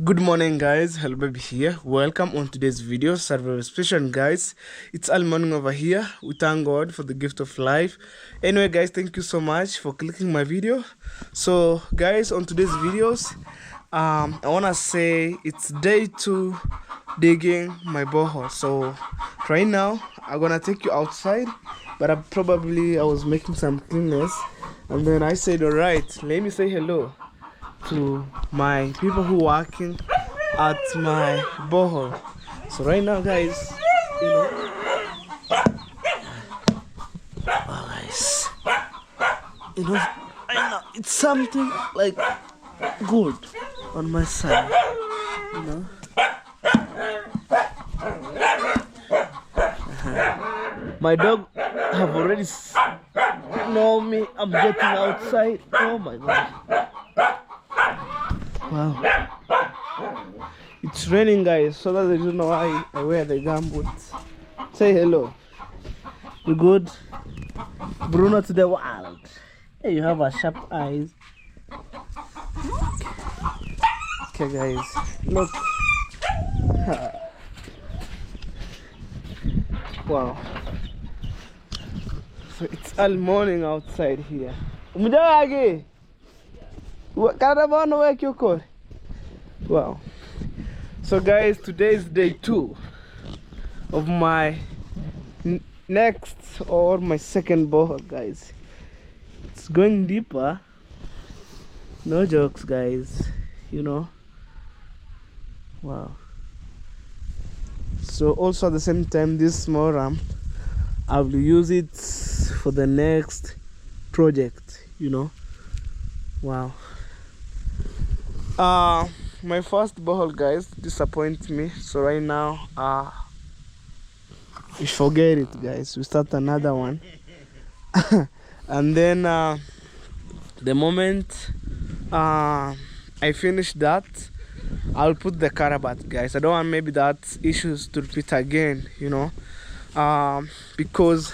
Good morning, guys. Hello, baby here. Welcome on today's video. Survival special, guys. It's all morning over here. We thank God for the gift of life. Anyway, guys, thank you so much for clicking my video. So, guys, on today's videos, I wanna say it's day 2 digging my borehole. So, right now, I'm gonna take you outside, but I was making some cleanness, and then I said, all right, let me say hello to my people who working at my borehole. So right now, guys, guys, right now it's something like good on my side, you know. My dog have already know me. I'm getting outside. Oh my god. Wow. It's raining, guys, so that's the reason why I wear the gumboots. Say hello. You good? Bruno to the world. Hey, you have a sharp eyes. Okay, guys. Look. Wow. So it's all morning outside here. Mujagi! Wow. So guys, today is day 2 of my next or my second borehole, guys. It's going deeper. No jokes, guys, you know. Wow. So also at the same time, this small ramp, I will use it for the next project, you know. Wow. My first borehole, guys, disappointed me. So right now, we forget it, guys. We start another one. And then the moment I finish that, I'll put the carabat, guys. I don't want maybe that issues to repeat again, you know, because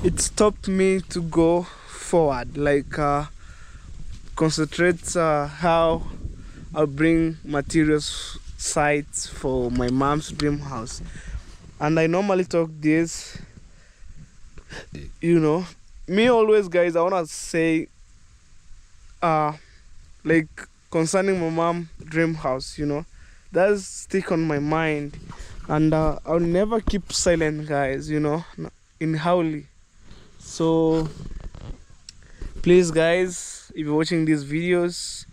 it stopped me to go forward, like concentrate how I'll bring materials sites for my mom's dream house. And I normally talk this, you know, me always, guys, I wanna say like concerning my mom dream house, you know, that's stick on my mind, and I'll never keep silent, guys, you know, in Howley. So please, guys, if you're watching these videos,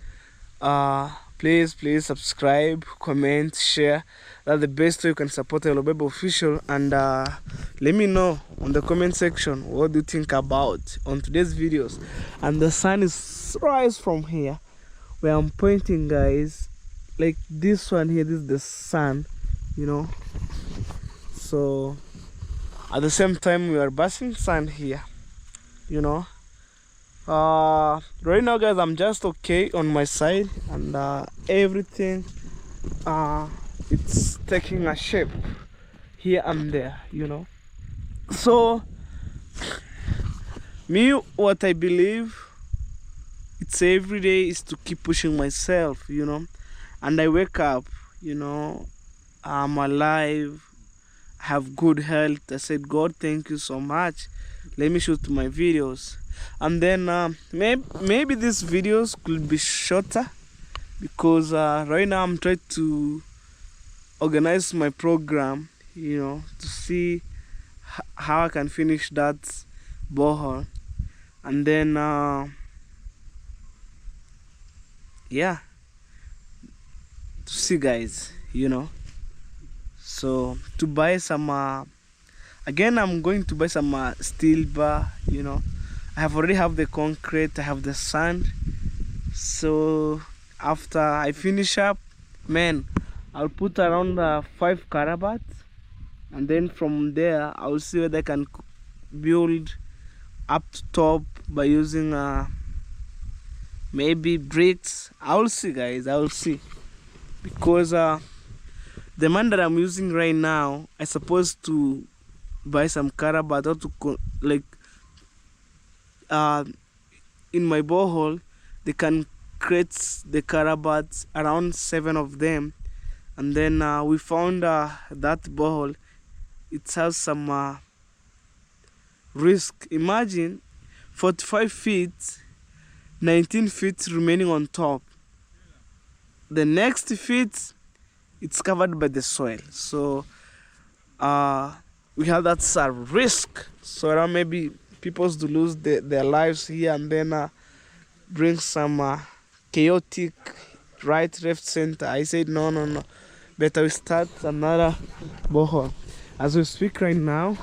please subscribe, comment, share. That's the best way you can support Hello Baby Official. And let me know on the comment section what do you think about on today's videos. And the sun is rise from here where I'm pointing, guys, like this one here. This is the sun, you know. So at the same time, we are basking sun here, you know. Right now, guys, I'm just okay on my side, and everything it's taking a shape here and there, you know. So me, what I believe, it's every day is to keep pushing myself, you know. And I wake up, you know, I'm alive, I have good health. I said, God, thank you so much. Let me shoot my videos. And then maybe these videos could be shorter, because right now I'm trying to organize my program, you know, to see how I can finish that borehole. And then yeah, to see, guys, you know. So to buy some again, I'm going to buy some steel bar, you know. I have already have the concrete, I have the sand. So after I finish up, man, I'll put around 5 carabats, and then from there I'll see whether I can build up to top by using maybe bricks. I'll see, guys, I'll see, because the man that I'm using right now, I supposed to buy some carabat, or to like in my borehole, they can creates the carabats, around 7 of them, and then we found that borehole. It has some risk. Imagine 45 feet, 19 feet remaining on top. The next feet, it's covered by the soil. So we have that's a risk. So around maybe people to lose their lives here, and then bring some chaotic right, left, center. I said no. Better we start another borehole. As we speak right now,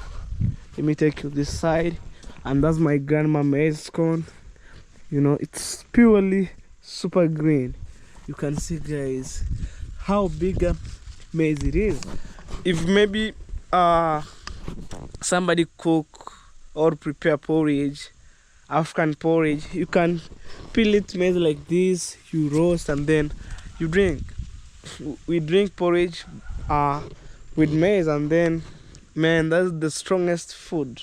let me take you this side, and that's my grandma maize corn. You know, it's purely super green. You can see, guys, how big a maize it is. If maybe somebody cook or prepare porridge, African porridge, you can peel it maize like this, you roast, and then you drink. We drink porridge with maize, and then, man, that's the strongest food,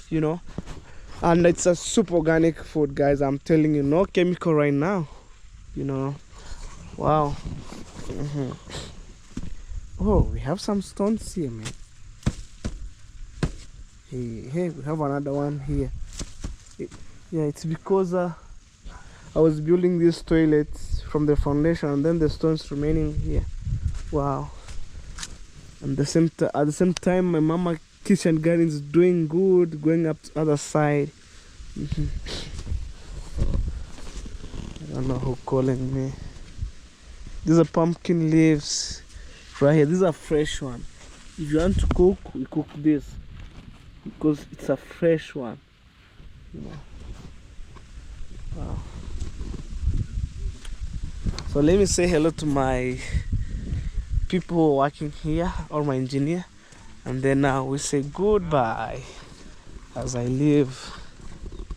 you know. And it's a super organic food, guys. I'm telling you, no chemical right now, you know. Wow. Oh, we have some stones here, man. Hey, we have another one here. Yeah, it's because I was building these toilets from the foundation, and then the stones remaining here. Wow. And at the same time, my mama kitchen garden is doing good, going up to other side. I don't know who calling me. These are pumpkin leaves right here. These are fresh one. If you want to cook, we cook this because it's a fresh one, you know. Wow. So let me say hello to my people who are working here, or my engineer, and then now we say goodbye as I leave.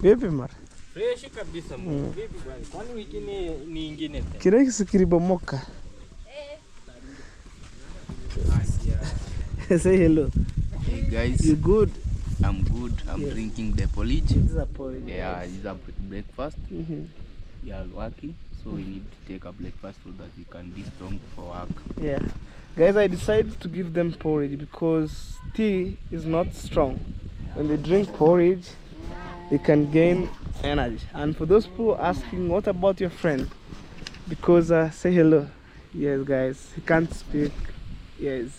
Baby mar. Fresh kabisa mo. Baby bwana. Kwani wiki ni ingine tena? Kile kilibomoka. Say hello. Hey guys. You good? I'm good. I'm drinking the porridge. This is a porridge. Yeah, this is a breakfast. We are working, so we need to take a breakfast so that we can be strong for work. Yeah. Guys, I decided to give them porridge because tea is not strong. When they drink porridge, they can gain energy. And for those people asking, what about your friend? Because say hello. Yes, guys, he can't speak. Yes.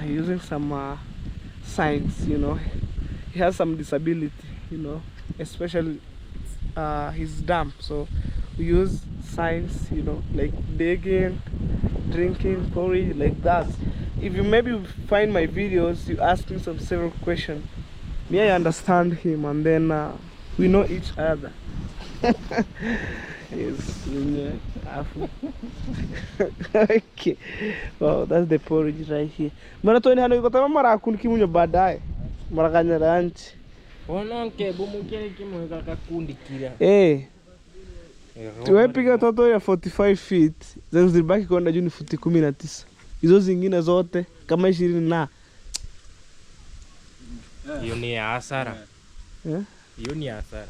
He's using some signs, you know. He has some disability, you know, especially he's dumb. So we use signs, you know, like begging, drinking porridge, like that. If you maybe find my videos, you ask me some several questions, me I understand him, and then we know each other. Yes, okay. Wow, that's the porridge right here. Mara to ni hano iko tama mara kuniki munyo baadaye. Mara kanya ranch. Ononke bumuke kimweka kakundi kila. Tuwepiga toto ya 45 feet, zenye zilibaki kwenda juu ni futi 19. Hizo zingine zote kama 20 na. Hiyo ni hasara. Hiyo ni hasara.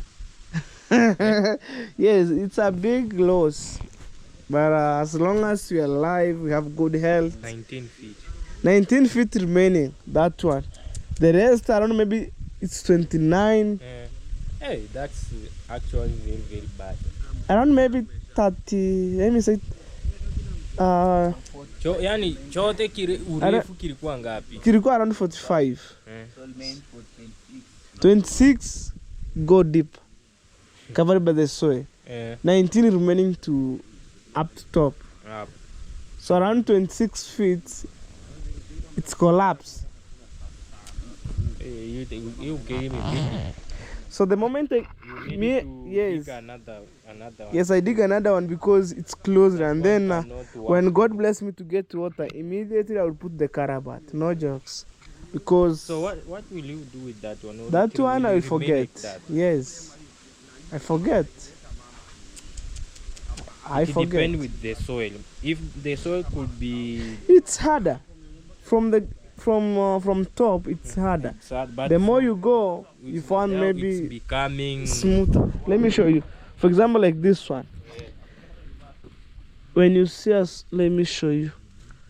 Yes, it's a big loss. But as long as we are alive, we have good health. 19 feet. 19 feet remaining, that one. The rest, I don't know, maybe it's 29. Hey, that's actually very, very bad. Around maybe 30, let me say, yani chote urefu kilikuwa ngapi? Kilikuwa around 45. 26 go deep, covered by the soil. 19 remaining to up to top. So around 26 feet, it's collapsed. You gave me. So the moment dig another one. Yes, I dig another one because it's closer, and then when God bless me to get water, immediately I will put the carabat. No jokes. Because so what will you do with that one? Or that one I will forget. Yes, I forget. It depends with the soil. If the soil could be, it's harder. From top, it's harder. It's hard, but the more you go, you find maybe it's becoming smoother. Let me show you. For example, like this one. When you see us, let me show you.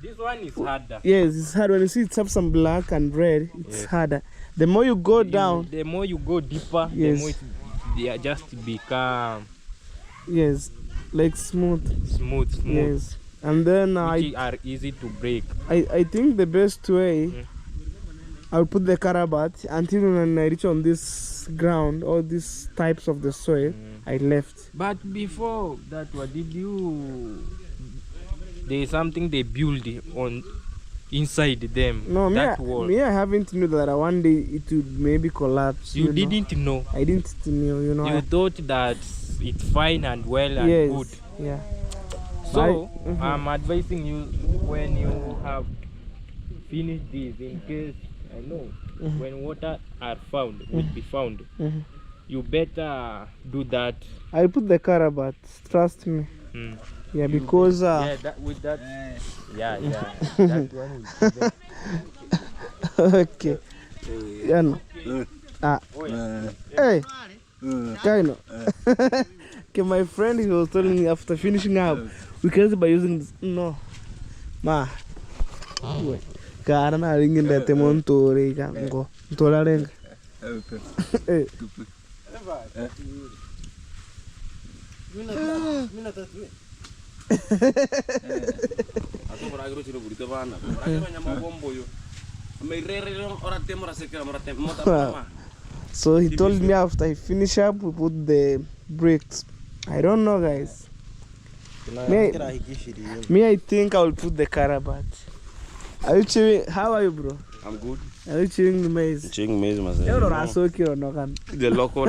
This one is harder. Yes, it's hard. When you see it have some black and red, it's harder. The more you go down, the more you go deeper, yes, the more they just become yes, like smooth. Smooth. Yes, and then which are easy to break. I think the best way, I'll put the carabat until when I reach on this ground, all these types of the soil, I left. But before that, what did you? There is something they build on inside them. No, wall. Me, I haven't knew that one day it would maybe collapse. You didn't know. I didn't know. You know. You thought that it's fine and well and yes, good. Yeah. So I'm advising you, when you have finished this, in case I know when water are found, will be found, you better do that. I put the carabat. Trust me. Yeah, because yeah, with that, yeah, that one will be okay. Yeah, no. Hey, kind of. Okay, my friend, he was telling me after finishing up, we can by using this. No, ma. Wait, karena ringin dete montore kan go. Tola ring. Eh. So he told me after I finish up, we put the bricks. I don't know, guys. Me, I think I will put the carabat. Are you chewing? How are you, bro? I'm good. Are you chewing the maize? Chewing maize, myself. You're not okay or no? The local.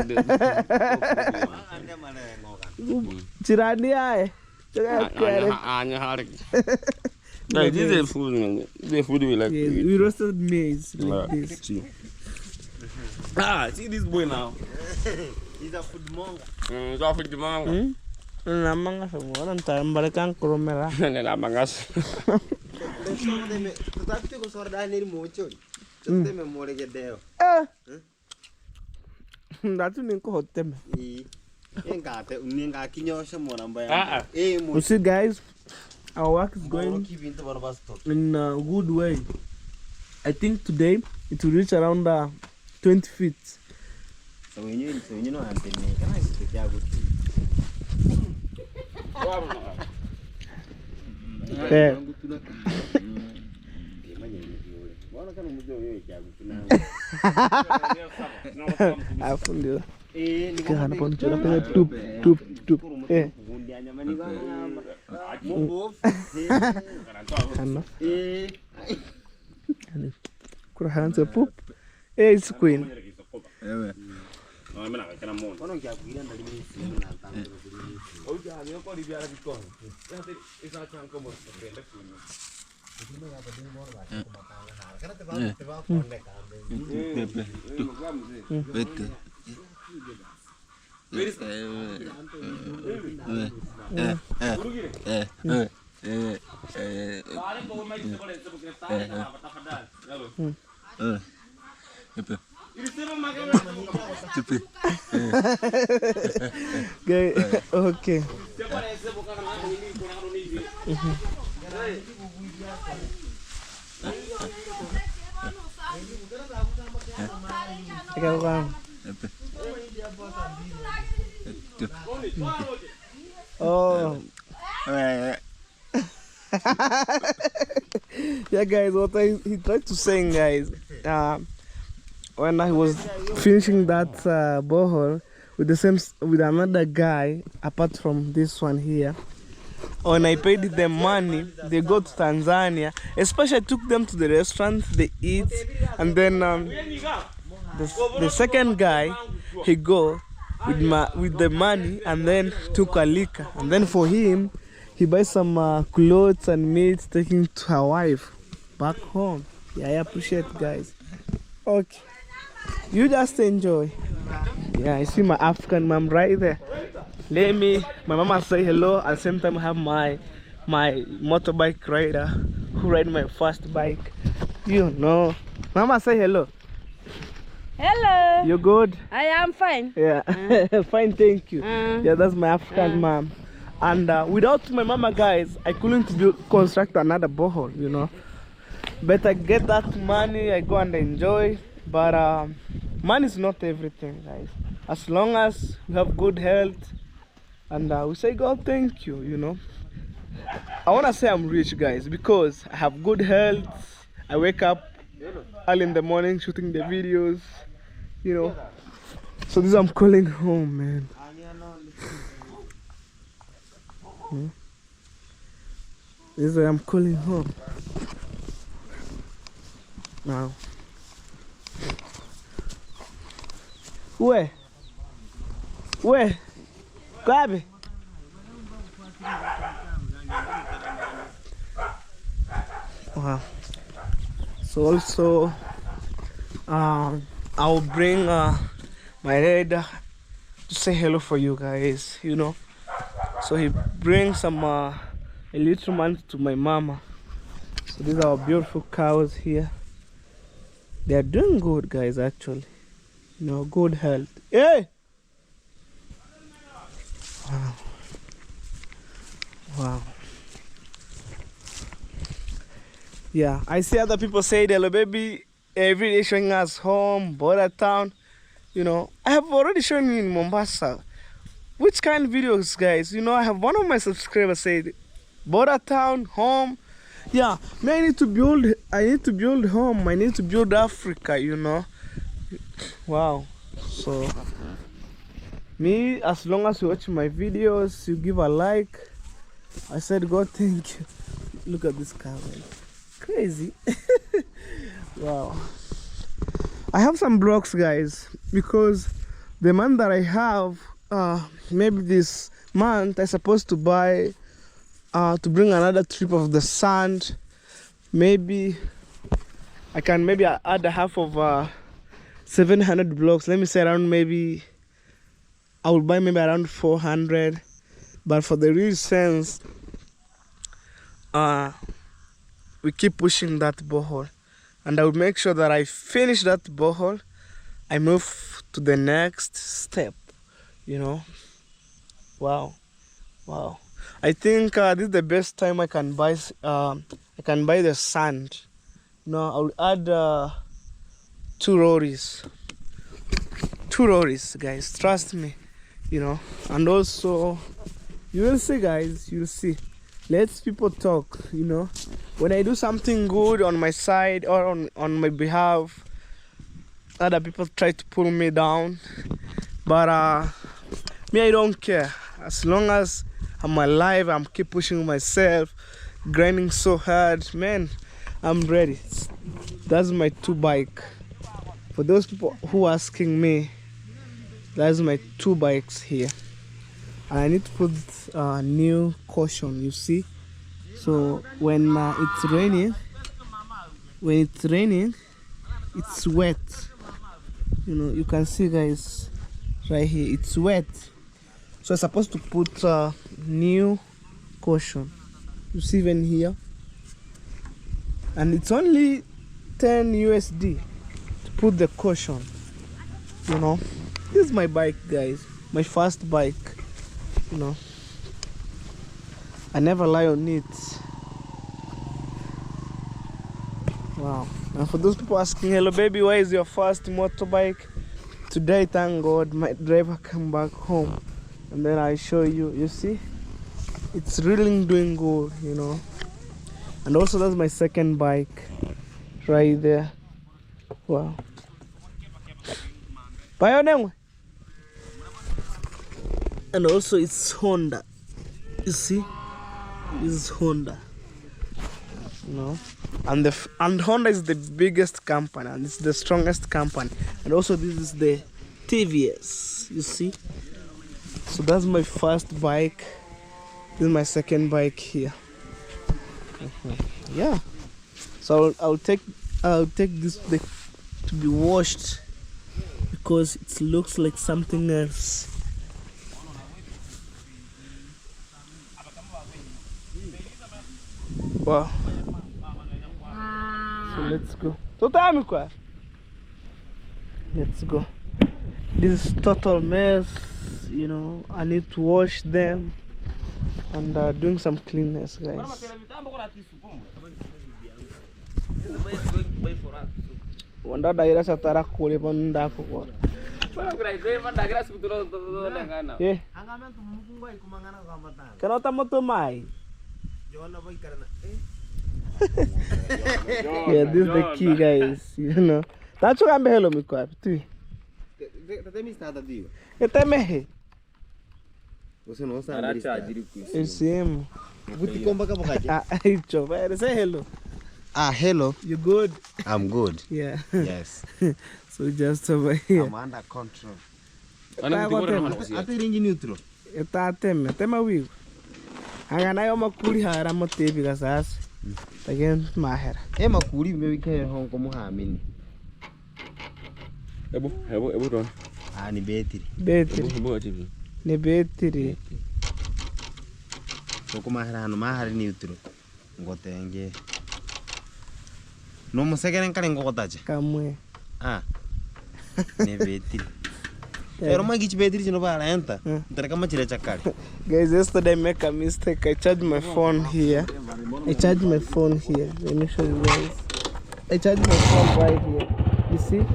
Chirani ay. Like this is food, man. The food we like. Yes, we roasted maize like this. See. See this boy now. He's a food monk. He's a food monk. Namanga semua nanti mereka kromera. Nela mangas. Datu ni ko hotem. You see, guys, our work is going in a good way. I think today it will reach around 20 feet. So you know, Yeah. Alhamdulillah. Kehana pon cura pena tup. Ano? Kurahan sa pup. It's queen. Okay. Oh. Yeah, guys, what he tried to say, guys, when I was finishing that borehole with another guy apart from this one here, when I paid them money, they go to Tanzania. Especially I took them to the restaurant, they eat, and then the second guy, he go with the money and then took a liquor, and then for him, he buys some clothes and meat, taking to her wife back home. Yeah, I appreciate it, guys. Okay, you just enjoy. Yeah, I see my African mom right there. Let me, my mama say hello. At the same time, I have my motorbike rider who ride my first bike. You know, mama say hello. Hello. You good? I am fine. Yeah, fine, thank you. Yeah, that's my African mom. And without my mama, guys, I couldn't construct another borehole, you know. Better get that money, I go and enjoy. But money is not everything, guys. As long as you have good health, and we say God thank you, you know. I want to say I'm rich, guys, because I have good health. I wake up early in the morning shooting the videos, you know. So this I'm calling home, man. This is where I'm calling home now. Where grab it. Wow. So also I'll bring my dad to say hello for you guys, you know. So he brings some a little man to my mama. So these are our beautiful cows here. They are doing good, guys, actually, you know, good health. Hey, wow, wow. Yeah, I see other people say hello baby every day, showing us home, border town, you know. I have already shown you in Mombasa. Which kind of videos, guys? You know, I have one of my subscribers said border town, home. Yeah, me, I need to build home. I need to build Africa, you know. Wow. So me, as long as you watch my videos, you give a like, I said God thank you. Look at this car, man. Crazy. Wow. I have some blocks, guys, because the month that I have, maybe this month I'm supposed to buy to bring another trip of the sand. Maybe I can add a half of 700 blocks. Let me say around, maybe I will buy maybe around 400. But for the real sense, we keep pushing that borehole, and I will make sure that I finish that borehole. I move to the next step, you know. Wow. I think this is the best time I can buy the sand. You know, I will add 2 lorries, guys, trust me, you know. And also you will see, guys, you'll see. Let people talk, you know. When I do something good on my side or on my behalf, other people try to pull me down, but me, I don't care. As long as I'm alive, I'm keep pushing myself, grinding so hard, man. I'm ready. That's my 2 bike. For those people who are asking me, that's my 2 bikes here. And I need to put new caution, you see. So when it's raining, it's wet. You know, you can see, guys, right here, it's wet. So I'm supposed to put new caution. You see even here, and it's only 10 USD to put the caution. You know, this is my bike, guys, my first bike. You know, I never lie on it. Wow. And for those people asking, hello baby, where is your first motorbike? Today, thank God, my driver came back home, and then I show you. You see, it's really doing good, you know. And also that's my second bike right there. Wow. And also it's Honda. You see, it's Honda, you know. And Honda is the biggest company, and it's the strongest company. And also this is the TVS, you see. So that's my first bike. This is my second bike here. Yeah. So I'll take this to be washed, because it looks like something else. Wow. So let's go. Let's go. This is total mess, you know. I need to wash them. and doing some cleanness, guys. Wanda daira satara kule panda ko. Yeah. Kenapa moto mai? Yeah, this is the key, guys. You know. That's what I'm hello me kwa. Tu. Etemehe. Você não sabe. Sim. Vou te comprar cá. Say hello. Ah, hello. You good? I'm good. Yeah. Yes. So just over here. I'm under control. Ate ringi neutral. Tema wigo. Hanga nayo makuri hara motebi gasas. Again mahera. Makuri me wike hon como hamini. Ebo ron. Ah, ni betri. Betri. Ni betri. So como mahara neutral. Ngotenge. No mo segeren karen ngotaje. Kamwe. Ah. Ni betri. Pero magich betri no para enta. Terka machira chakari. Guys, yesterday I make a mistake. I charged my phone here. Let me show you guys. I charged my phone right here. You see?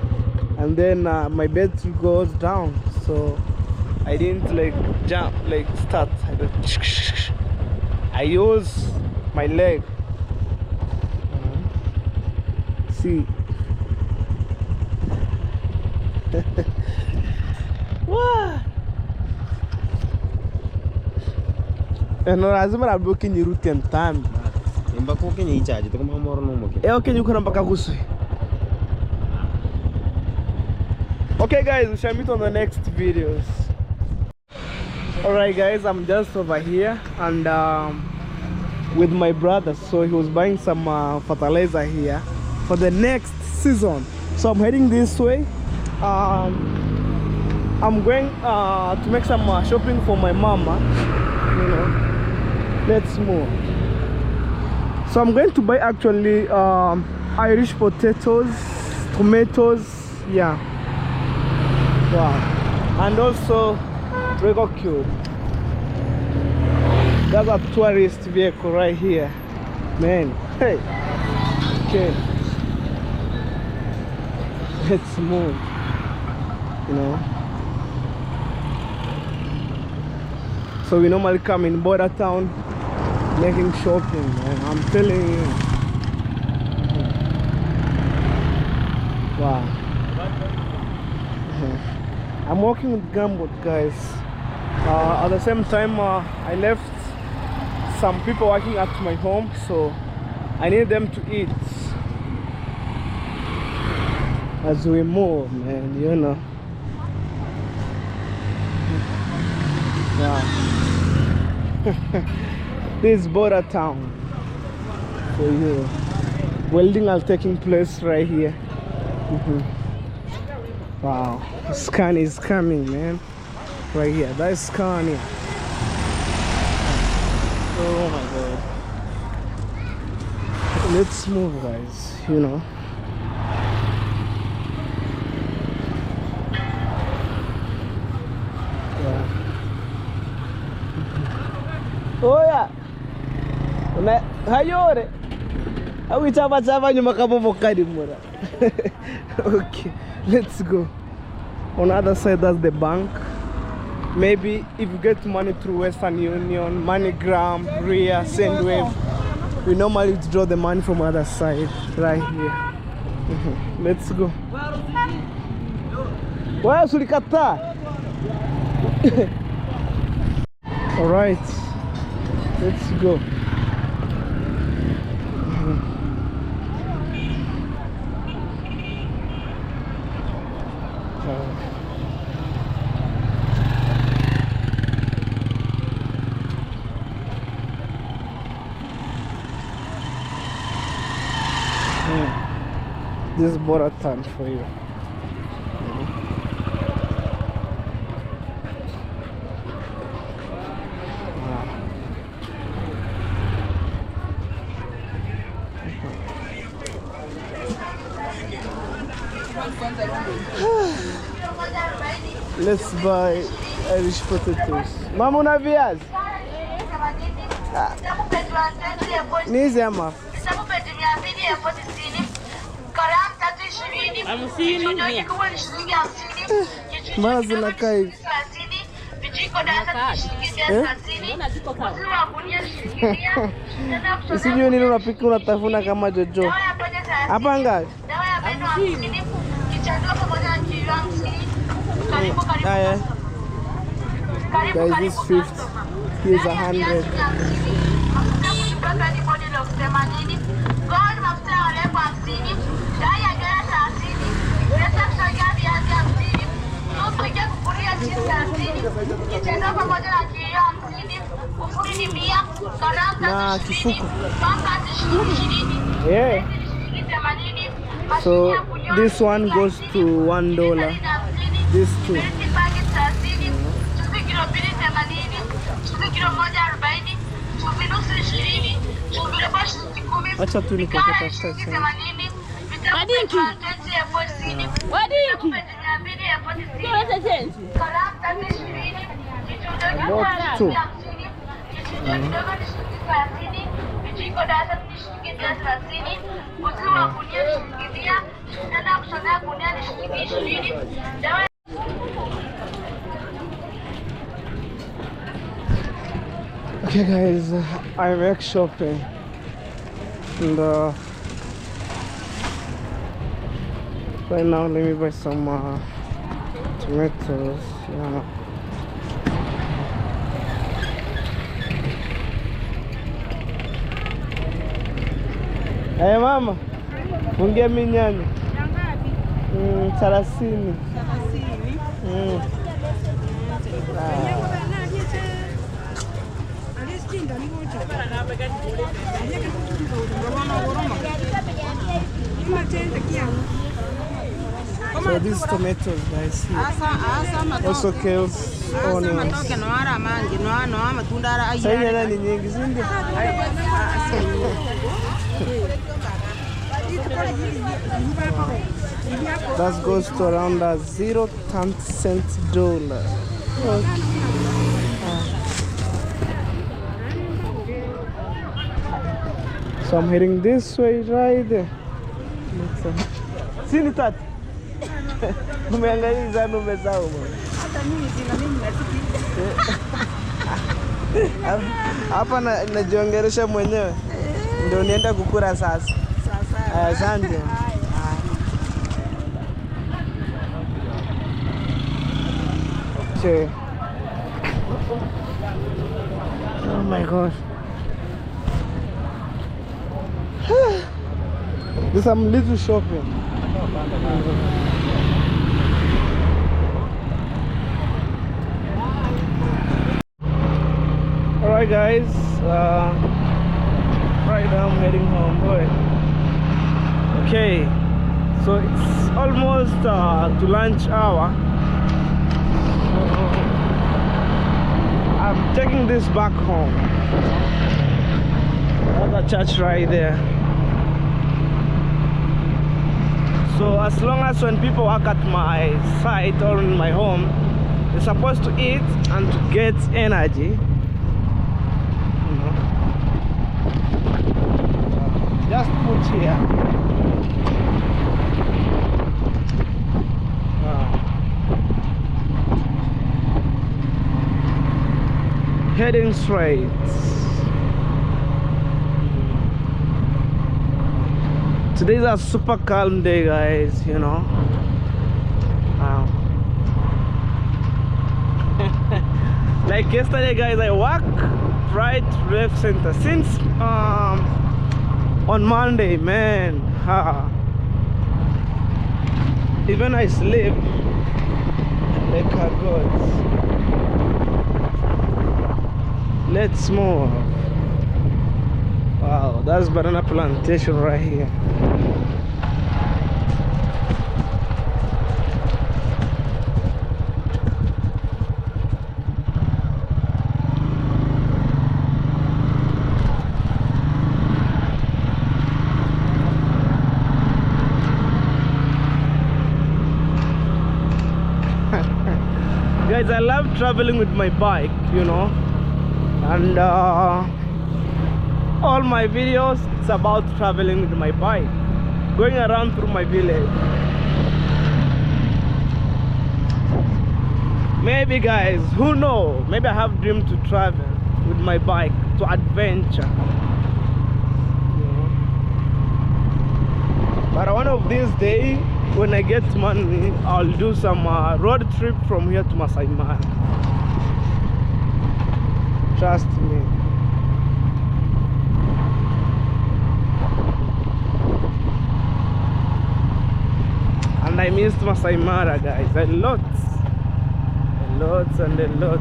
And then my battery goes down. So I didn't start. I use my leg. See? Wow. No, lazima na bloki ni route time. Mbako kenye ichaje to kama moro no moke. Okay, you can mpaka kuswe. Okay guys, we shall meet on the next videos. Alright guys, I'm just over here and with my brother. So he was buying some fertilizer here for the next season. So I'm heading this way. I'm going to make some shopping for my mama. You know, let's move. So I'm going to buy actually Irish potatoes, tomatoes, yeah. Wow. And also Rego Cube. That's a tourist vehicle right here. Man, hey. Okay. Let's move. You know. So we normally come in border town making shopping, man. I'm telling you. Wow. I'm working with gumboot, guys. At the same time, I left some people working at my home, so I need them to eat as we move, man, you know. Wow. This is border town. So yeah, welding are taking place right here. Wow, scan is coming, man. Right here, that's Scania. Oh my god. Let's move, guys, you know. Yeah. Oh yeah. Hayore. Awi chava nyuma kabobo kadi mura. Okay, let's go. On the other side, that's the bank. Maybe if you get money through Western Union, MoneyGram, Ria, Sendwave, we normally withdraw the money from the other side, right here. Let's go. Where sulikata? All right, let's go. This is border town for you. Let's buy Irish potatoes. Mama, una viazi? Ni hizi ama? Mbona zinakaa hivi? Sijui nini unapika unatafuna kama jojo. Hapa ngapi? Guys, this is 50. Here's 100. Na kifuko. Yeah. So this one goes to $1. This two. Acha tu nikokota sasa. Wadinki. Wadinki. Tuweze change. About two. Okay guys, I'm ex shopping and right now let me buy some tomatoes. Yeah. Hey mama, ungia minyanya 30. So these tomatoes guys here. Also kills onions. Sasa nyanya ni nyingi zindi. That goes to around $0.10. So I'm heading this way right there. Sini tatu. Umeangalia nume zao bwana. Hata mimi sina mimi nasiki. Hapa najiongelesha mwenyewe. Ndio nienda kukura sasa. Asante. Okay. Oh my gosh. There's some little shopping. Alright guys, right now I'm heading home, boy. Okay, so it's almost to lunch hour. I'm taking this back home. There's a church right there. So as long as when people work at my site or in my home, they're supposed to eat and to get energy. You know. Just put here. Heading straight. Today's a super calm day, guys, you know. Like yesterday, guys, I walk right, left, center. Since on Monday, man, even I sleep like a god. Let's move. Wow, that's banana plantation right here. Guys, I love traveling with my bike, you know, and all my videos, it's about traveling with my bike, going around through my village. Maybe guys, who knows, maybe I have dream to travel with my bike, to adventure. But one of these days, when I get money, I'll do some road trip from here to Masai Mara. Trust me. And I missed Masai Mara, guys, a lot and a lot.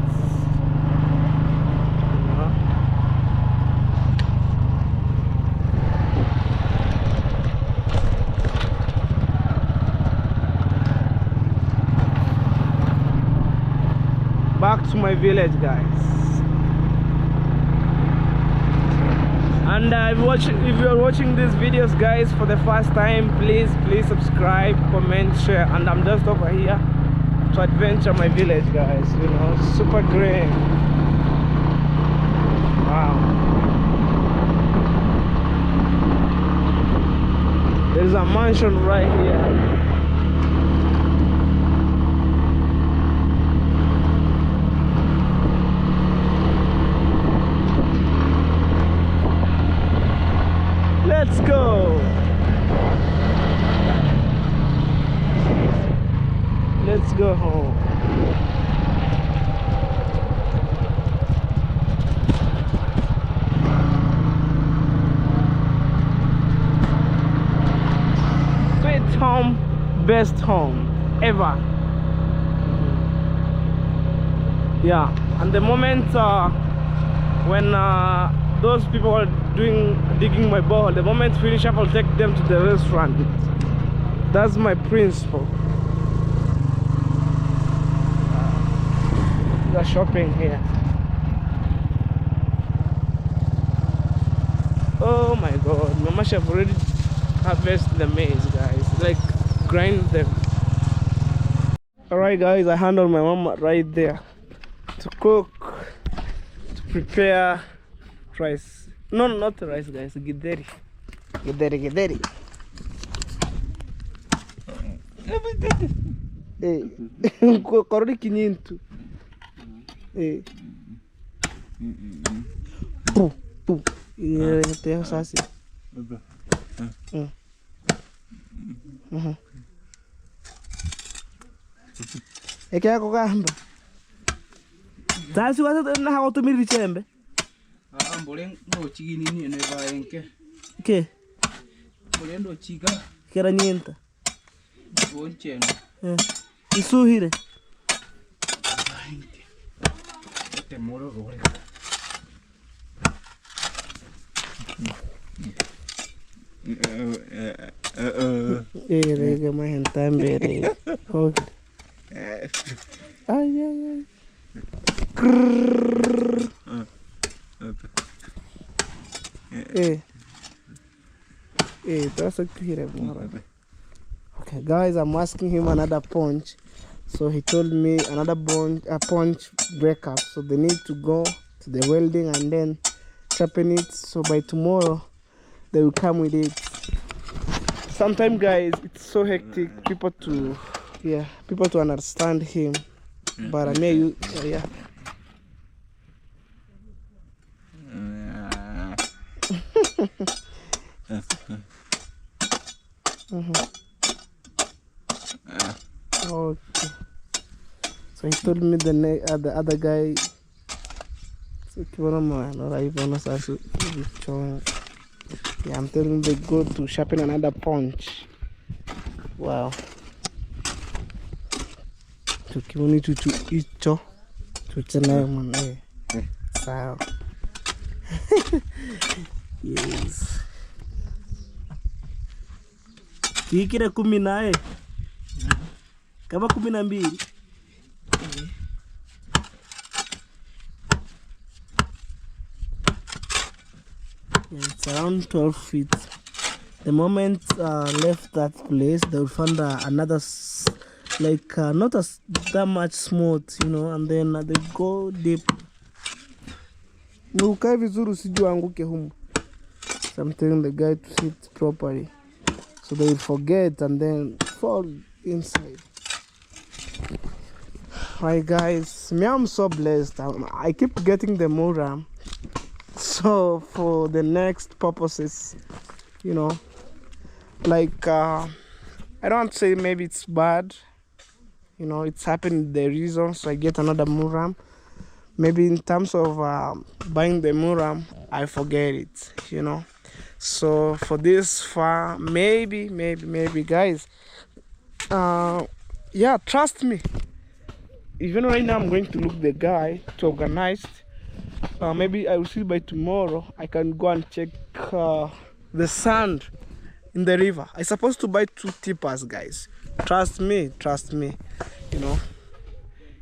Back to my village, guys. And if you're watching these videos, guys, for the first time, please subscribe, comment, share. And I'm just over here to adventure my village, guys. You know, super great. Wow. There's a mansion right here. Let's go. Let's go home. Sweet home, best home ever. Yeah, and the moment when those people are digging my borehole, the moment finish up, I'll take them to the restaurant. That's my principle. The shopping here. Oh my god, Mama have already harvested the maize, guys. Like, grind them. Alright guys, I handle my mama right there to cook, to prepare rice. No, not rice, guys. Githeri. Githeri. Korodi kinyintu. Pu. Iya, sasi. Eke yako kamba. Sasi wasa na hawa tumiri chembe. Amboleng no chigi nini ne baenke. Ke? Bolendo chiga. Kera nyenta. Boncheno. Isuhire. Te moro gore. Rega mai hentambe re. Okay. Ay. That's a clear. Okay, guys, I'm asking him another punch. So he told me another punch breakup. So they need to go to the welding and then sharpen it. So by tomorrow, they will come with it. Sometimes, guys, it's so hectic. People to understand him. But I mean, yeah. Okay. So he told me the other guy. Yeah, I'm telling them they go to sharpen another punch. Wow. So kibuni to icho to man. So yes. Kikira 10 kama 12. Yeah, it's around 12 feet. The moment left that place, they will find another like not as that much smooth, you know, and then they go deep. Nukai vizuri usije anguke humo. I'm telling the guy to sit properly, so they will forget and then fall inside. Hi guys, me, I'm so blessed. I keep getting the moram, so for the next purposes, you know, like I don't say maybe it's bad, you know, it's happened the reason, so I get another moram. Maybe in terms of buying the moram, I forget it, you know. So for this far, maybe guys, yeah, trust me. Even right now, I'm going to look the guy to organize. Maybe I will see by tomorrow. I can go and check the sand in the river. I'm supposed to buy 2 tippers, guys. Trust me, you know.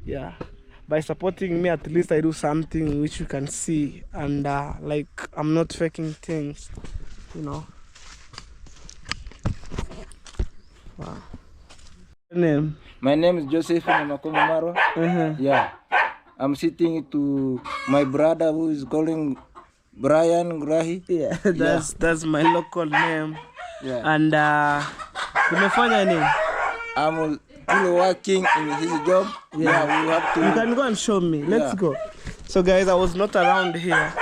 Yeah, by supporting me, at least I do something which you can see, and like I'm not faking things, you know. Wow. Name? My name is Joseph Namakomaro. Yeah, I'm sitting to my brother who is calling Brian Grahi. Yeah, that's my local name. Yeah, And umefanya nini? I'm still working in his job. Yeah, we have to. You can go and show me. Let's go. So guys, I was not around here.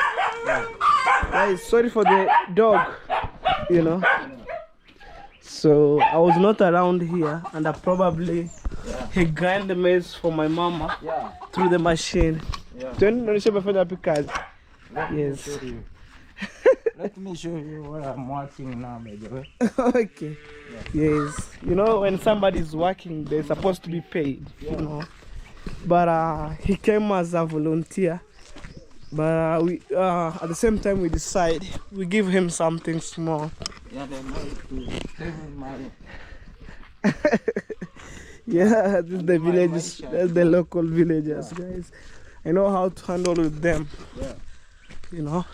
Guys, sorry for the dog, you know. So I was not around here, and I probably he grind the maize for my mama through the machine. Yes. Let me show you what I'm working now, by the way. Okay. Yes. You know, when somebody's working, they're supposed to be paid, you know. But he came as a volunteer. But we at the same time we decide we give him something small. Yeah, they know to save money. Yeah, this is the villages, that's the local villagers, guys. I know how to handle with them. Yeah. You know.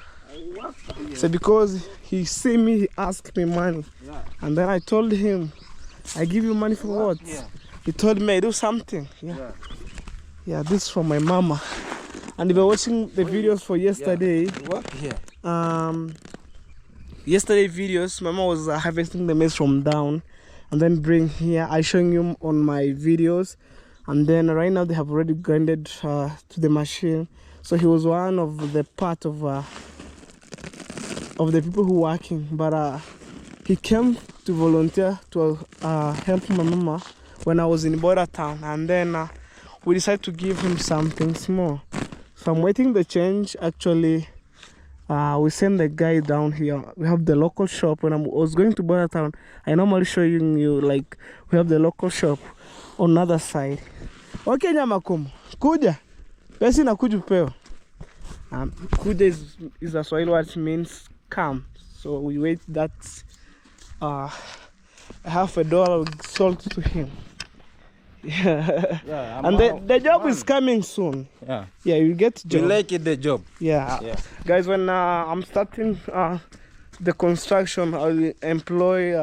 So because he see me, he asked me money. Yeah. And then I told him, I give you money for what? Yeah. He told me I do something. Yeah, this is from my mama. And if you're watching the videos for yesterday, Work here. yesterday videos, mama was harvesting the maize from down and then bring here. I showing you on my videos, and then right now they have already grinded to the machine. So he was one of the part of the people who working, but he came to volunteer to help my mama when I was in border town, and then we decided to give him something small. So I'm waiting the change. Actually, we send the guy down here. We have the local shop. When I was going to border town, I normally showing you like we have the local shop on the other side. Okay, Nyamakum, kuja. Basi na kuju peo. Kuja is a Swahili word, means come. So we wait that $50 we sold to him. Yeah, and the job is coming soon. Yeah, you get job. You like it, the job? Yeah. Guys, when I'm starting the construction, I'll employ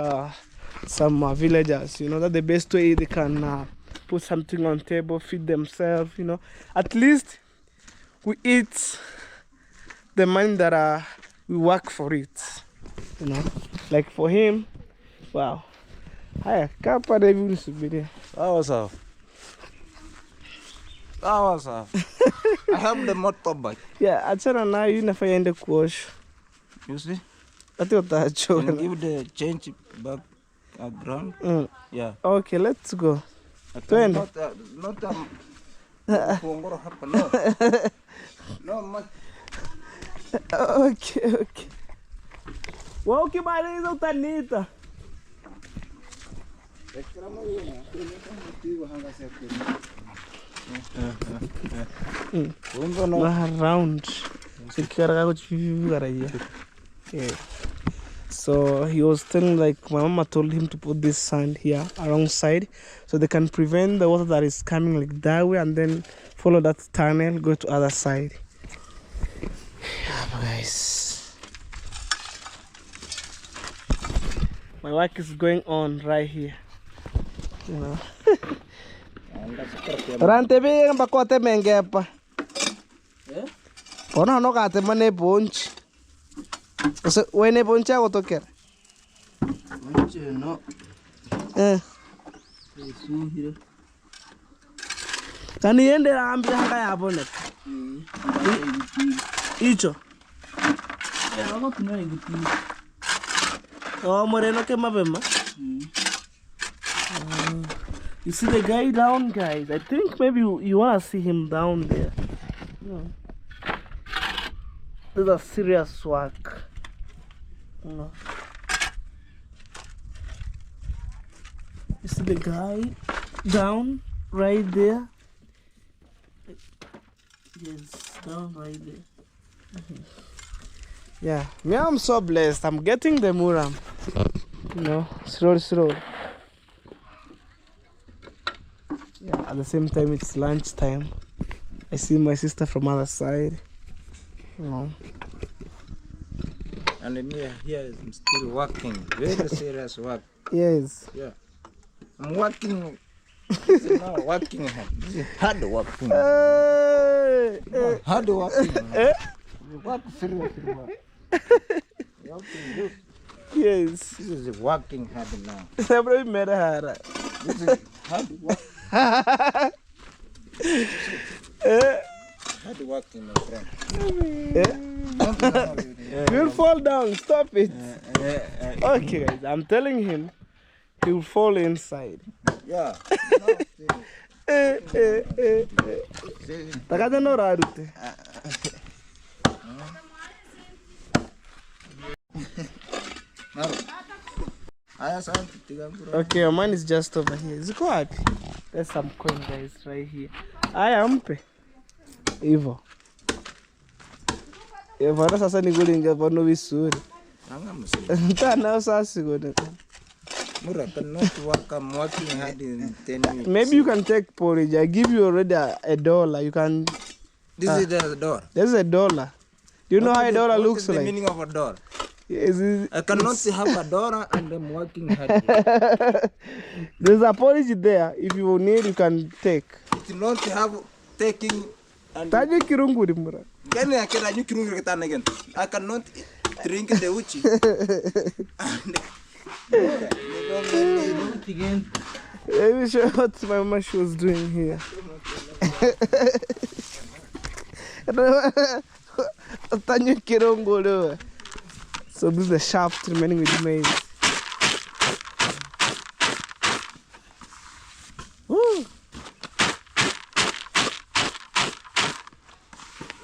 some villagers. You know, that's the best way they can put something on table, feed themselves. You know, at least we eat the money that we work for it. You know, like for him, wow. Haya, kapa na hivi nisubiri. Sawa sawa. Sawa sawa. I have the motorbike. Yeah, achana na hiyo inafanya ende kuosha. You see? Ati utachora. Can give the change back ground. Yeah. Okay, let's go. Twende. Not kuongoro hapa, no. No much. Okay. Wewe ukimaliza utaniita. Round. So he was telling, like, my mama told him to put this sand here alongside so they can prevent the water that is coming like that way and then follow that tunnel, go to other side. Yeah, guys, my work is going on right here, you know. Rante be bakote mengepa. Ona no kate mane bunch. So when a poncha go toker. No. Can you end ambi haka ya bonnet? Icho. Oh, Moreno ke mabema. You see the guy down, guys. I think maybe you wanna see him down there. No. This is a serious work. No. You see the guy down right there? Yes, down right there. Yeah, me, I'm so blessed. I'm getting the muram. You know, slow. Yeah, at the same time, it's lunch time. I see my sister from other side. You know. And me here I'm still working. Very serious work. Yes. Yeah. I'm working. This is not working hard. This is hard working. Hard working. You work seriously. Working good. Yes. This is working hard now. This This is hard work. Hard working, my friend. You'll fall down. Stop it. Okay, guys. I'm telling him he will fall inside. Yeah. Takata no rarute. Okay, your man is just over here. Ziko wapi? There's some coin, guys, right here. Aya ampe. Hivyo. Bana sasa nigulinga bano visuri. Ntana sasa gone. Mura cannot work. I'm working hard in 10 minutes. Maybe you can take porridge. I give you already $1. You can. This is the door. This is $1. Do you know how $1 looks like? What is the meaning of a door? Yes, I cannot have a door and I'm working hard. There's a porridge there. If you need, you can take. It's not have taking and Taji kirungu dimura. Can I can you can again? I cannot drink the uchi. Let me show you what my mama she was doing here. Taji kirungu. So this is the shaft remaining with maize. Woo.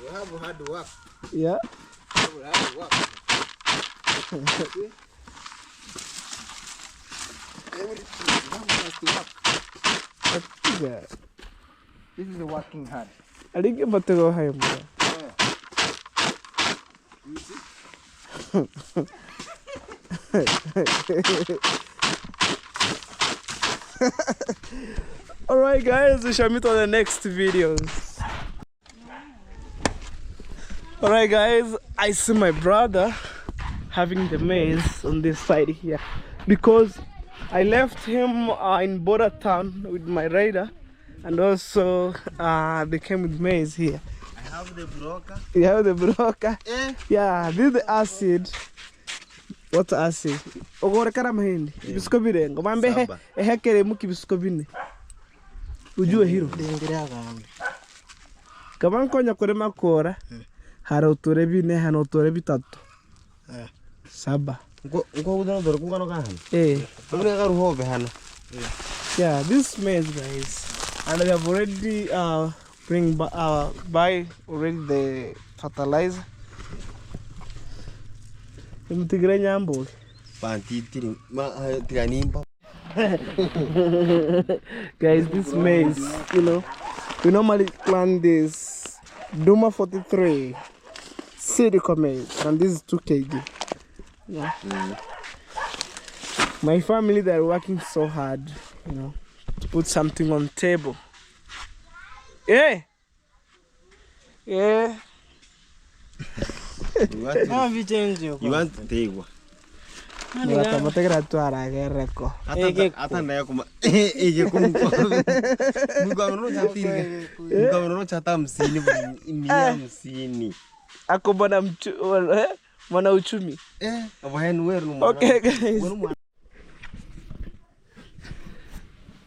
You have hard work. Yeah. You have hard work. Yeah. This is working hard. I didn't get to go home. You see? Alright guys, we shall meet on the next videos. Alright guys, I see my brother having the maize on this side here because I left him in border town with my rider, and also they came with maize here. I have the broker. You have the broker? Yeah, this is the acid. What acid? Ogore kara mahindi. Ibisiko birengo. Mambe hekere muki ibisiko bine. Ujue hiro. Kama nkonya kore makora. Hari utore bine, hano utore bitatu. Saba. Uko udana dore kungano kana. Amune garuhobe hano. Yeah, this maize guys. And we have already buy already the fertilizer. Imtigre nyambo. Pantitiri ma tiganimba. Guys, this maize, you know, we normally plant this Duma 43 Sidico maize, and this is 2 kg. Yeah. My family, they're working so hard, you know, to put something on table. Yeah. Yeah. You want to take one? Hata ndaya kuma eje kumko mugano chatiri mugano chata msini mia msini ako bana mchu Mwana uchumi. Okay, guys.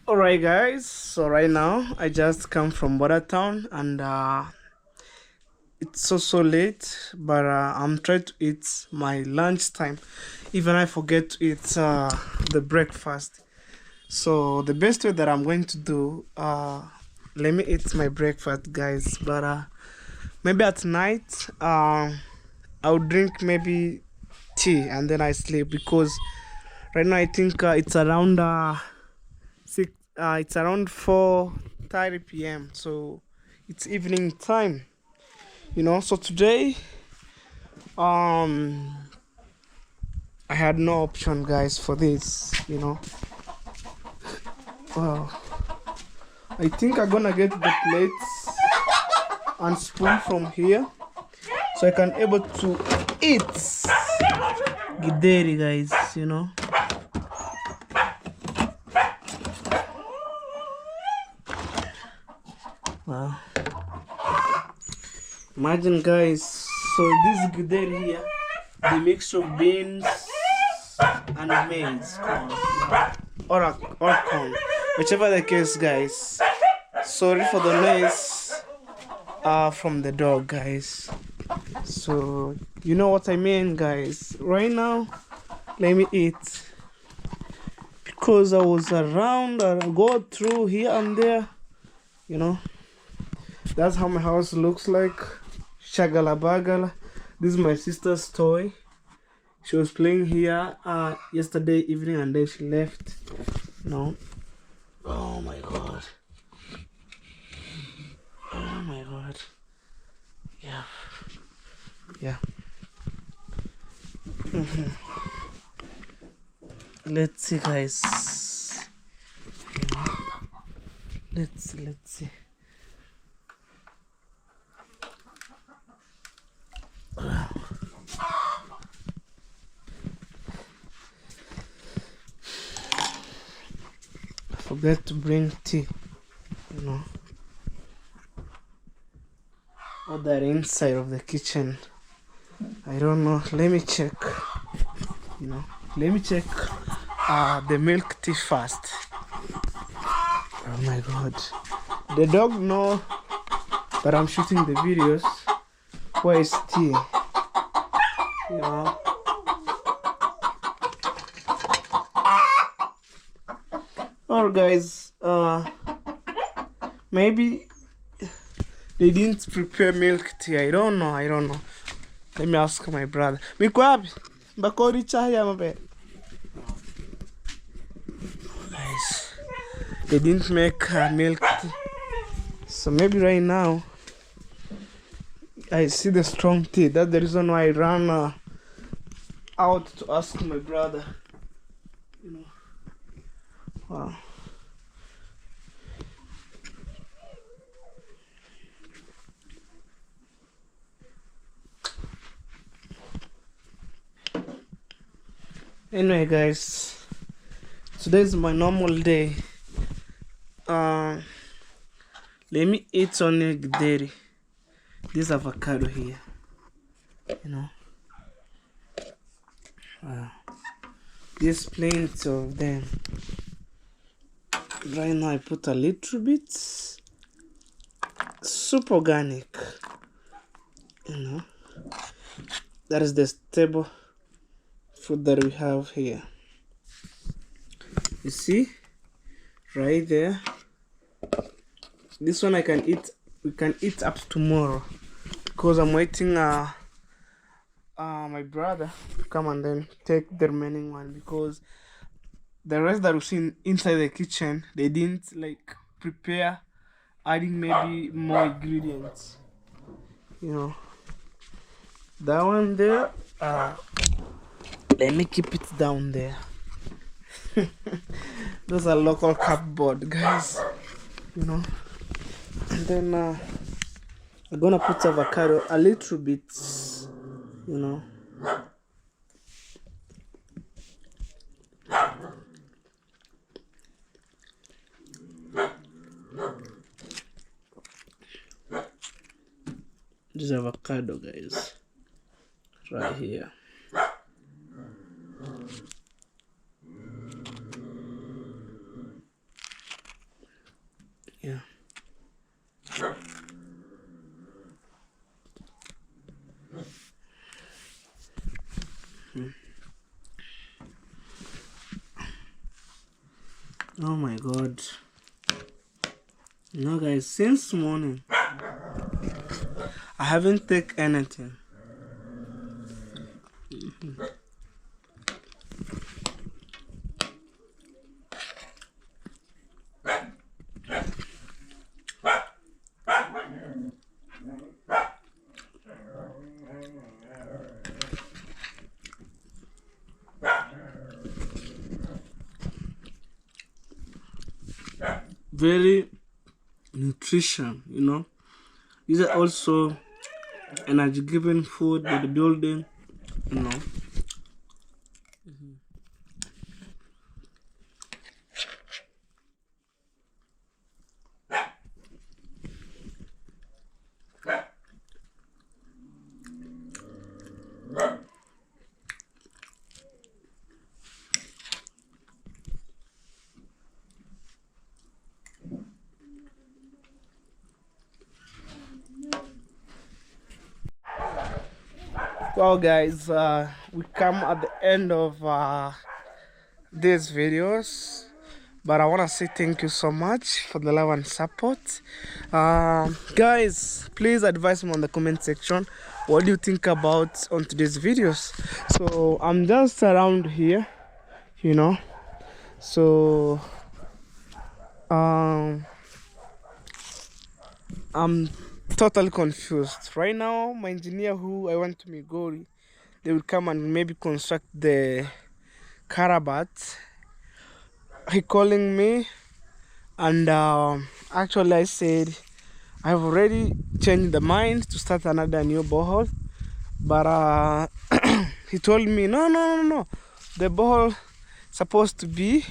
Alright, guys. So right now, I just come from Border Town, and it's so late, but I'm trying to eat my lunch time. Even I forget to eat the breakfast. So the best way that I'm going to do, let me eat my breakfast, guys. But maybe at night, I'll drink maybe tea and then I sleep, because right now I think it's around 4:30 p.m. So it's evening time, So today, I had no option, guys, for this, Wow. I think I'm gonna get the plates and spoon from here, so I can able to eat gideri, guys. Wow. Imagine, guys. So this gideri here, the mixture of beans and maize, corn, or corn, whichever the case, guys. Sorry for the noise from the dog, guys. So you know what I mean, guys. Right now, let me eat, because I was around and I go through here and there, That's how my house looks like. Shagala bagala. This is my sister's toy. She was playing here yesterday evening, and then she left. Oh my god. Oh my god. Yeah. Let's see, guys. Let's see. I forgot to bring tea, or that inside of the kitchen. I don't know. Let me check. Let me check the milk tea first. Oh my god. The dog know that I'm shooting the videos. Where is tea? Or guys, maybe they didn't prepare milk tea. I don't know. Let me ask my brother. Mikwabi, bakori chaya mabe. Guys, they didn't make milk tea. So maybe right now I see the strong tea. That's the reason why I ran out to ask my brother. Wow. Anyway, guys, today is my normal day. Let me eat only dairy. This avocado here, There's plenty of them. Right now I put a little bit. Super organic, That is the stable food that we have here. You see, right there. This one I can eat. We can eat up to tomorrow, because I'm waiting my brother to come and then take the remaining one, because the rest that we see inside the kitchen, they didn't prepare, adding maybe more ingredients. That one there. Let me keep it down there. Those are local cupboard, guys. And then I'm gonna put avocado a little bit, This avocado, guys. right here. Yeah. Oh my god. No guys, since morning I haven't taken anything. Very nutrition, you know. These are also energy giving food, bodybuilding, you know. Well guys, we come at the end of these videos, but I want to say thank you so much for the love and support. Guys, please advise me on the comment section, what do you think about on today's videos? So I'm just around here, you know, so I'm totally confused right now. My engineer who I want to Migori, they will come and maybe construct the carabat. He calling me, and actually I said I have already changed the mind to start another new borehole, but he told me no, the borehole supposed to be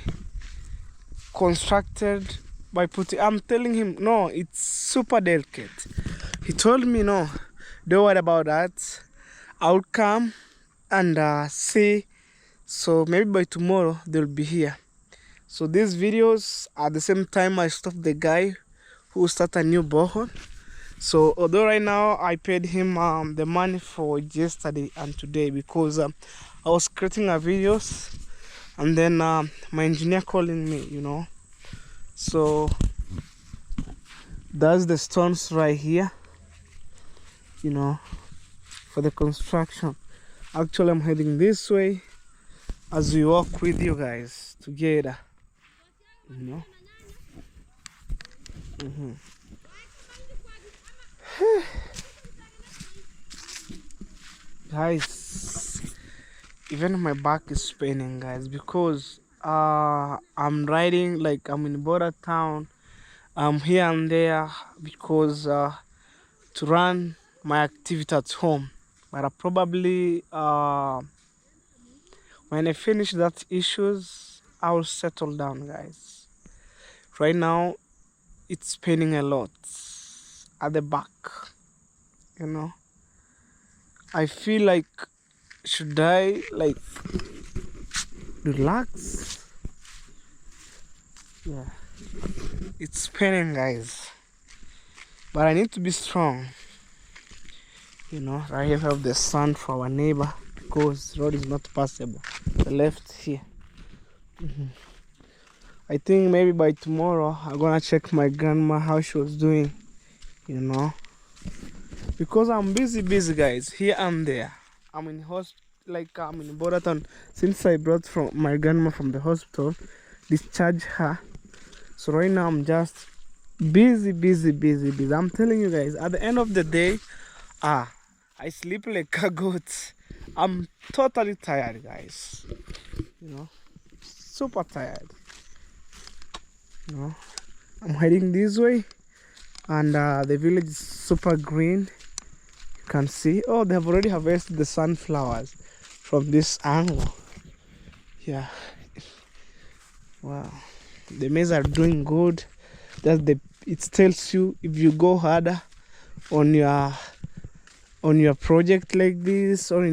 constructed by putting. I'm telling him no, it's super delicate. He told me no, don't worry about that, I'll come and see. So maybe by tomorrow they'll be here. So these videos at the same time I stopped the guy who started a new borehole. So although right now I paid him the money for yesterday and today, because I was creating a videos, and then my engineer calling me, you know. So that's the stones right here, you know, for the construction. Actually I'm heading this way as we walk with you guys together, you know. Guys, even my back is paining, guys, because I'm riding like I'm in border town. I'm here and there because to run my activity at home, but I probably when I finish that issues I will settle down, guys. Right now it's paining a lot at the back, you know. I feel like, should I like relax? Yeah, it's paining, guys, but I need to be strong, you know. Right here we have the sun for our neighbor, because the road is not passable, the left here. I think maybe by tomorrow I'm gonna check my grandma how she was doing, you know, because I'm busy guys, here and there. I'm in hospital, like I'm in border town since I brought from my grandma from the hospital, discharged her. So right now I'm just busy. I'm telling you guys, at the end of the day, I sleep like a goat. I'm totally tired, guys, you know, super tired, you know. I'm heading this way, and the village is super green. You can see, oh, they have already harvested the sunflowers from this angle. Yeah, wow, the maize are doing good. It tells you if you go harder on your on your project like this, or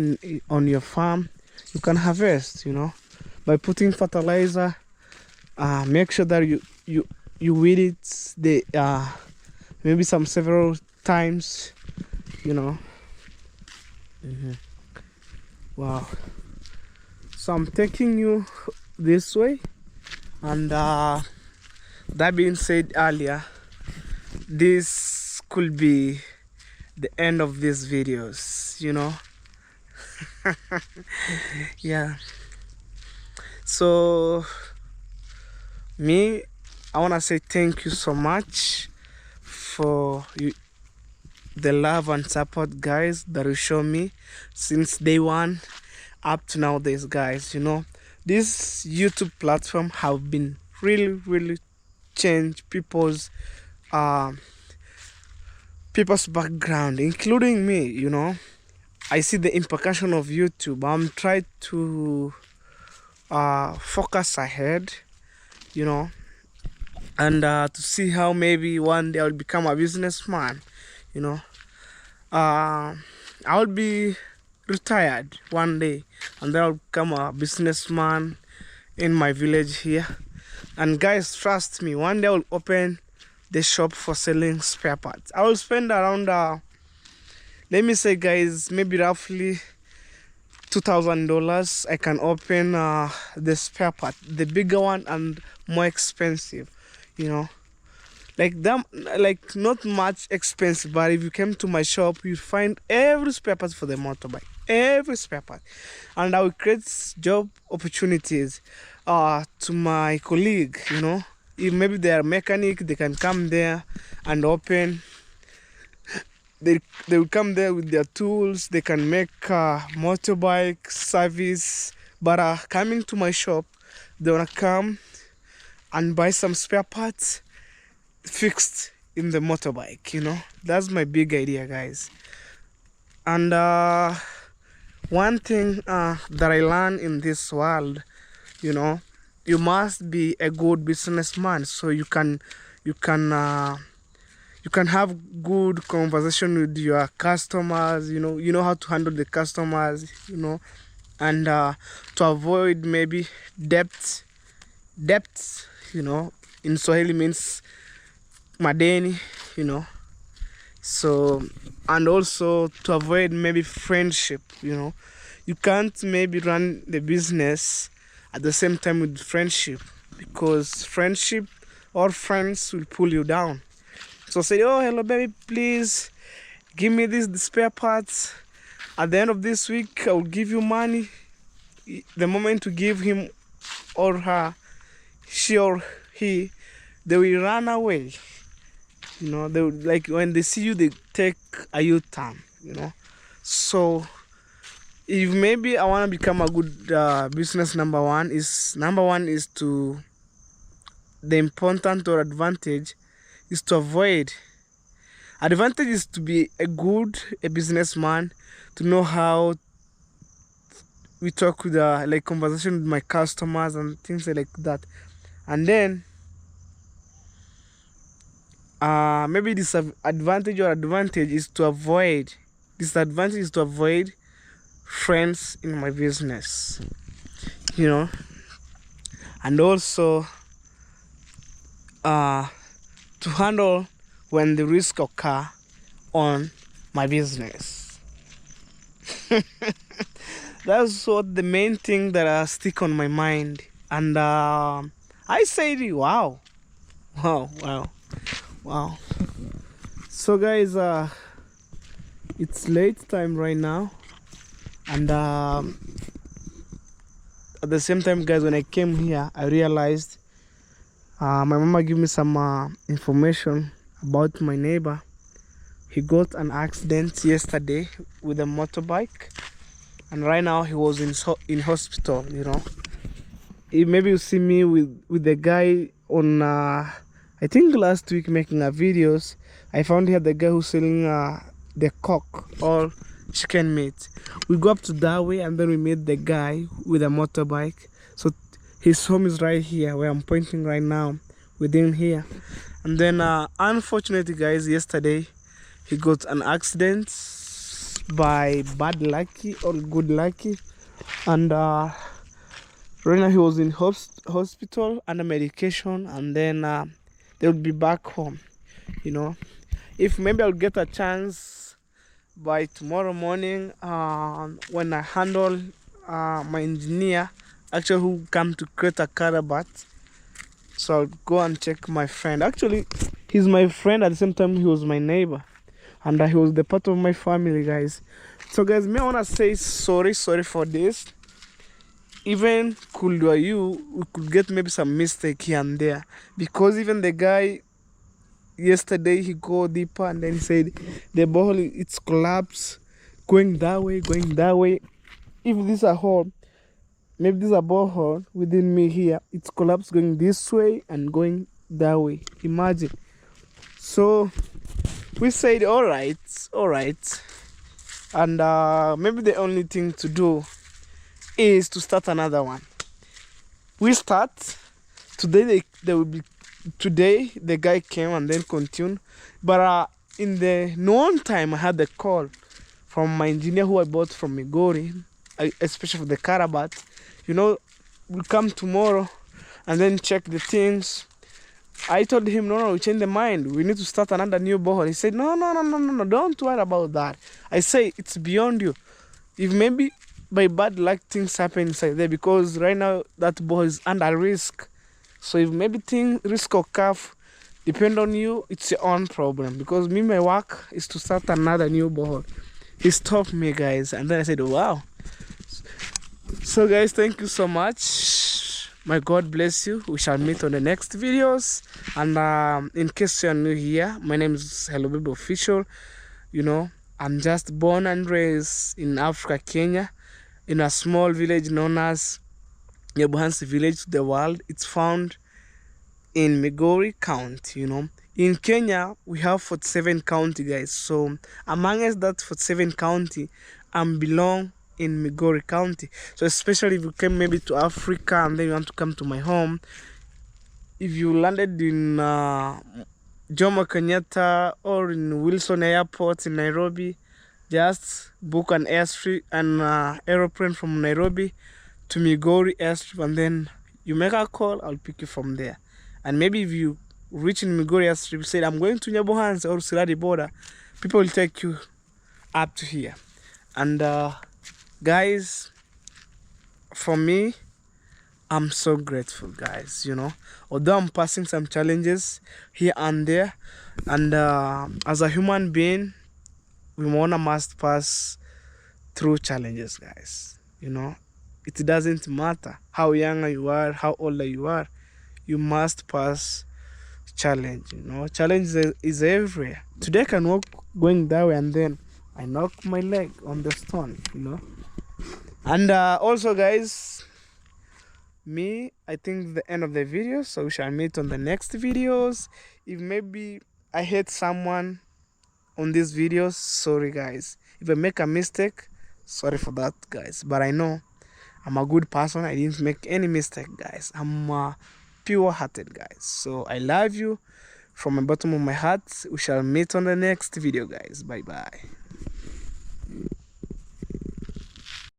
on your farm, you can harvest, you know, by putting fertilizer. Make sure that you weed it maybe some several times, you know. Wow. So I'm taking you this way, and that being said earlier, this could be the end of these videos, you know. Yeah. So I want to say thank you so much for the love and support, guys, that you show me since day one up to nowadays, guys. You know, this YouTube platform have been really changed people's background, including me. You know, I see the implication of YouTube. I'm trying to focus ahead, you know, and to see how maybe one day I'll become a businessman, you know. I'll be retired one day, and then I'll become a businessman in my village here. And guys, trust me, one day I'll open the shop for selling spare parts. I will spend around let me say, guys, maybe roughly $2,000. I can open the spare part, the bigger one and more expensive, you know, like them, like not much expensive, but if you came to my shop, you'll find every spare part for the motorbike, every spare part. And I will create job opportunities to my colleague, you know. If maybe they are mechanic, they can come there and open. They will come there with their tools. They can make motorbike service. But coming to my shop, they wanna come and buy some spare parts fixed in the motorbike, you know. That's my big idea, guys. And one thing that I learned in this world, you know, you must be a good businessman so you can have good conversation with your customers, you know how to handle the customers, you know, and to avoid maybe debts, you know, in Swahili means madeni, you know. So, and also to avoid maybe friendship, you know. You can't maybe run the business at the same time with friendship, because friendship or friends will pull you down. So say, oh, hello baby, please give me the spare parts. At the end of this week, I will give you money. The moment to give him or her, she or he, they will run away. You know, they will, like when they see you, they take a U-turn, you know. So if maybe I want to become a good business, number one is to, the important or advantage is to avoid. Advantage is to be a businessman, to know how we talk with like conversation with my customers and things like that. And then maybe disadvantage is to avoid. Disadvantage is to avoid friends in my business, you know, and also to handle when the risk occur on my business. That's what the main thing that stick on my mind. And I say, wow. So guys, it's late time right now, and at the same time, guys, when I came here, I realized my mama gave me some information about my neighbor. He got an accident yesterday with a motorbike, and right now he was in hospital, you know. Maybe you see me with the guy on I think last week making videos. I found here the guy who's selling the cock or chicken meat. We go up to that way, and then we meet the guy with a motorbike. So his home is right here where I'm pointing right now, within here. And then unfortunately, guys, yesterday he got an accident by bad lucky or good lucky, and right now he was in hospital under medication, and then they'll be back home. You know, if maybe I'll get a chance by tomorrow morning, when I handle my engineer actually who come to create a carabat, so I'll go and check my friend. Actually, he's my friend, at the same time he was my neighbor, and he was the part of my family, guys. So guys, me I want to say sorry for this. Even could you, we could get maybe some mistake here and there, because even the guy yesterday he go deeper and then he said the ball it's collapsed, going that way. If this is a hole, maybe this is a borehole within me here, it's collapsed going this way and going that way, imagine. So we said all right, and maybe the only thing to do is to start another one. We start today. There will be today. The guy came and then continued, but in the noon time I had a call from my engineer who I bought from Migori, especially for the carabat. You know, we'll come tomorrow and then check the things. I told him, no, we changed the mind. We need to start another new borehole. He said, no, don't worry about that. I say, it's beyond you. If maybe by bad luck things happen inside there, because right now that borehole is under risk. So if maybe risk occur, depend on you, it's your own problem. Because me, my work is to start another new borehole. He stopped me, guys. And then I said, wow. So guys, thank you so much. My God bless you. We shall meet on the next videos. And in case you are new here, my name is Hello Baby Official. You know, I'm just born and raised in Africa, Kenya, in a small village known as Nyabuhansi village to the world. It's found in Migori County. You know, in Kenya we have 47 county, guys. So amongst that 47 county, I belong in Migori County. So especially if you came maybe to Africa and then you want to come to my home, if you landed in Jomo Kenyatta or in Wilson Airport in Nairobi, just book an airstrip and aeroplane from Nairobi to Migori airstrip, and then you make a call, I'll pick you from there. And maybe if you reach in Migori airstrip, say I'm going to Nyabuhansi or Sirari border, people will take you up to here. And guys, for me, I'm so grateful, guys. You know, although I'm passing some challenges here and there, and as a human being, we must pass through challenges, guys. You know, it doesn't matter how young you are, how old you are, you must pass challenge. You know, challenge is everywhere. Today I can walk going that way and then I knock my leg on the stone, you know. And also, guys, I think the end of the video, so we shall meet on the next videos. If maybe I hate someone on these videos, sorry, guys. If I make a mistake, sorry for that, guys. But I know I'm a good person. I didn't make any mistake, guys. I'm pure-hearted, guys. So I love you from the bottom of my heart. We shall meet on the next video, guys. Bye bye.